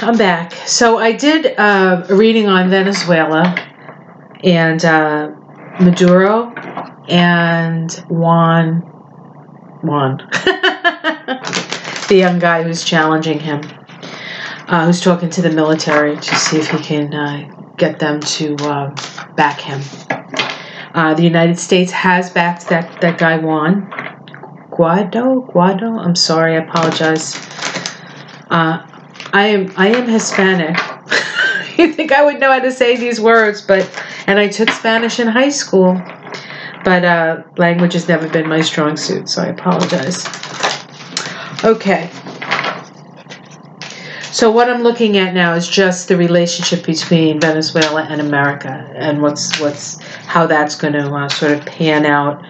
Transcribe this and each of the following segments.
I'm back. So I did a reading on Venezuela and Maduro and Juan, the young guy who's challenging him, who's talking to the military to see if he can get them to back him. The United States has backed that guy Juan Guaido. I'm sorry, I apologize. I am Hispanic. You think I would know how to say these words, and I took Spanish in high school, but language has never been my strong suit, so I apologize. Okay. So what I'm looking at now is just the relationship between Venezuela and America, and how that's going to sort of pan out.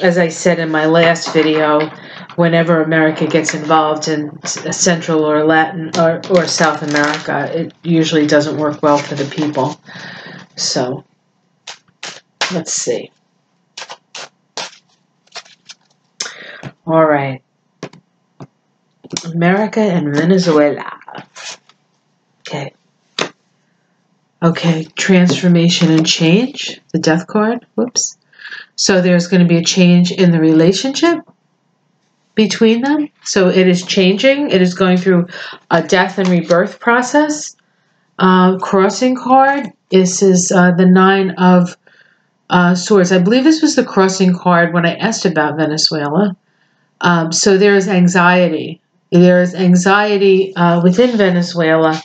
As I said in my last video, whenever America gets involved in Central or Latin or South America, it usually doesn't work well for the people. So, let's see. All right. America and Venezuela. Okay. Okay, transformation and change. The death card. Whoops. So there's going to be a change in the relationship between them. So it is changing. It is going through a death and rebirth process. Crossing card. This is the 9 of Swords. I believe this was the crossing card when I asked about Venezuela. So there is anxiety. There is anxiety within Venezuela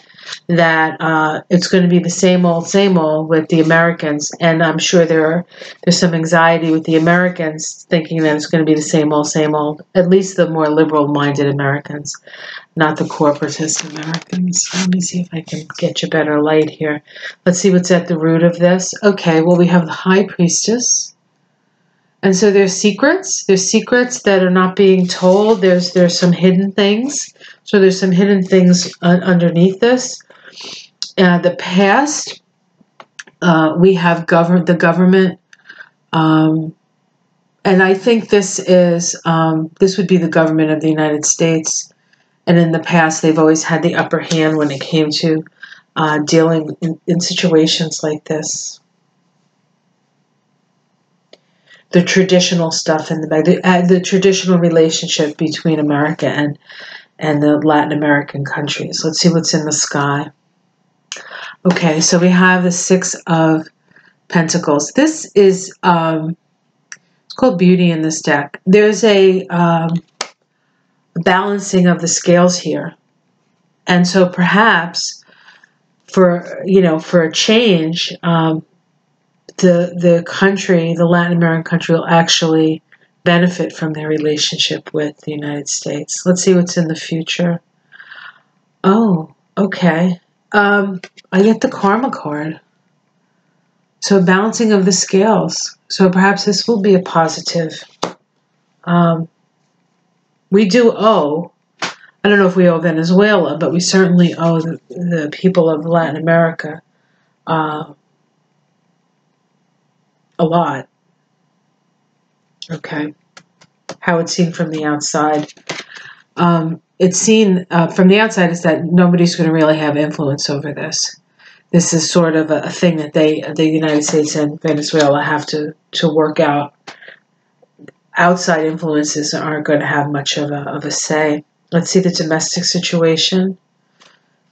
that it's going to be the same old with the Americans, and I'm sure there's some anxiety with the Americans thinking that it's going to be the same old, at least the more liberal-minded Americans, not the corporatist Americans. Let me see if I can get you better light here. Let's see what's at the root of this. Okay, well, we have the High Priestess. And so there's secrets. There's secrets that are not being told. There's some hidden things. So there's some hidden things underneath this. The past, we have the government, and I think this would be the government of the United States. And in the past, they've always had the upper hand when it came to dealing in situations like this. The traditional stuff in the back, the traditional relationship between America and the Latin American countries. Let's see what's in the sky. Okay, so we have the 6 of Pentacles. This is it's called Beauty in this deck. There's a balancing of the scales here, and so perhaps for a change. The country, the Latin American country, will actually benefit from their relationship with the United States. Let's see what's in the future. Oh, okay. I get the Karma card. So a balancing of the scales. So perhaps this will be a positive. We do owe, I don't know if we owe Venezuela, but we certainly owe the people of Latin America a lot. Okay. How it's seen from the outside. It's seen from the outside is that nobody's going to really have influence over this. This is sort of a thing that the United States and Venezuela have to work out. Outside influences aren't going to have much of a say. Let's see the domestic situation.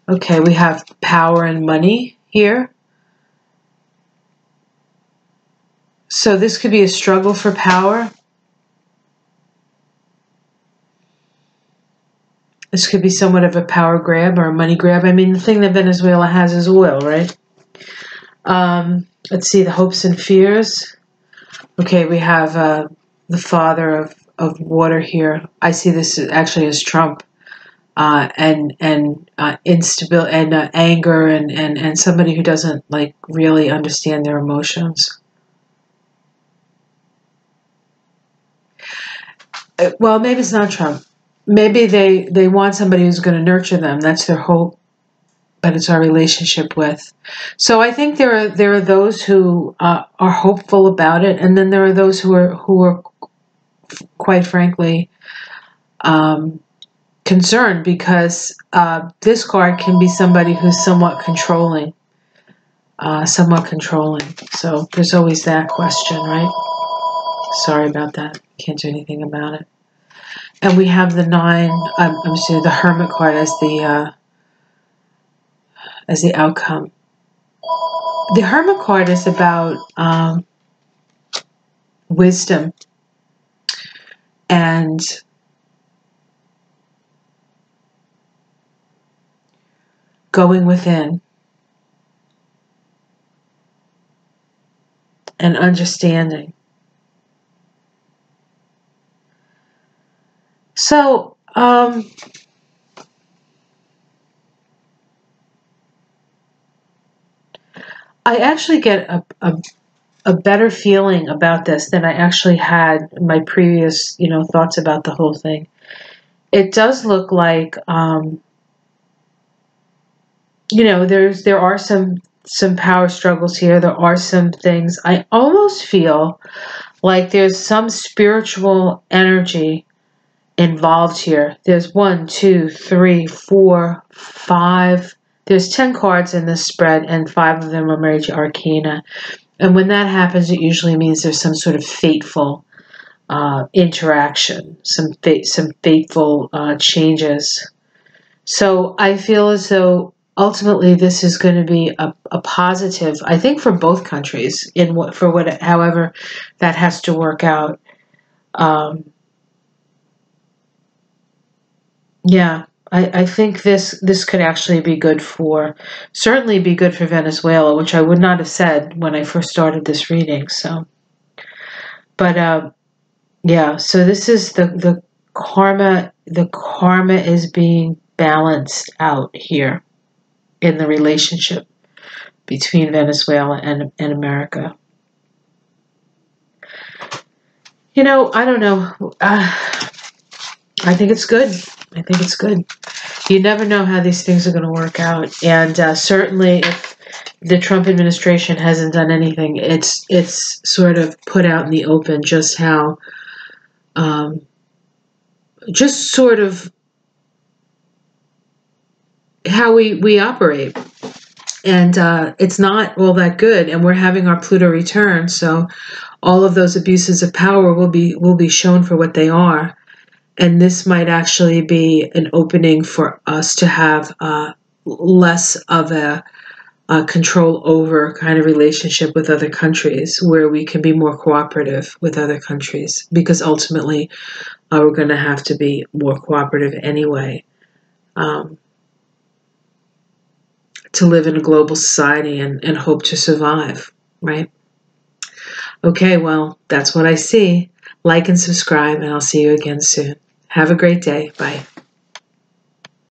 Okay, we have power and money here. So this could be a struggle for power. This could be somewhat of a power grab or a money grab. I mean, the thing that Venezuela has is oil, right? Let's see the hopes and fears. Okay, we have the father of water here. I see this actually as Trump, and instability and anger and somebody who doesn't really understand their emotions. Well, maybe it's not Trump. Maybe they want somebody who's going to nurture them. That's their hope, but it's our relationship with. So I think there are those who are hopeful about it, and then there are those who are quite frankly concerned because this card can be somebody who's somewhat controlling. So there's always that question, right? Sorry about that. Can't do anything about it. And we have the the Hermit card as the outcome. The Hermit card is about wisdom and going within and understanding. So, I actually get a better feeling about this than I actually had in my previous, thoughts about the whole thing. It does look like, there are some power struggles here. There are some things. I almost feel like there's some spiritual energy involved here. There's 1, 2, 3, 4, 5. There's 10 cards in this spread, and 5 of them are major arcana. And when that happens, it usually means there's some sort of fateful interaction, some fateful changes. So I feel as though ultimately this is going to be a positive, I think, for both countries however that has to work out. Yeah, I think this could actually be good certainly be good for Venezuela, which I would not have said when I first started this reading. So, but yeah, so this is the karma. The karma is being balanced out here in the relationship between Venezuela and America. I don't know. I think it's good. I think it's good. You never know how these things are going to work out. And certainly if the Trump administration hasn't done anything, it's sort of put out in the open just how, just sort of how we operate. And it's not all that good. And we're having our Pluto return. So all of those abuses of power will be shown for what they are. And this might actually be an opening for us to have less of a control over kind of relationship with other countries, where we can be more cooperative with other countries, because ultimately we're going to have to be more cooperative anyway to live in a global society and hope to survive, right? Okay, well, that's what I see. Like and subscribe, and I'll see you again soon. Have a great day. Bye.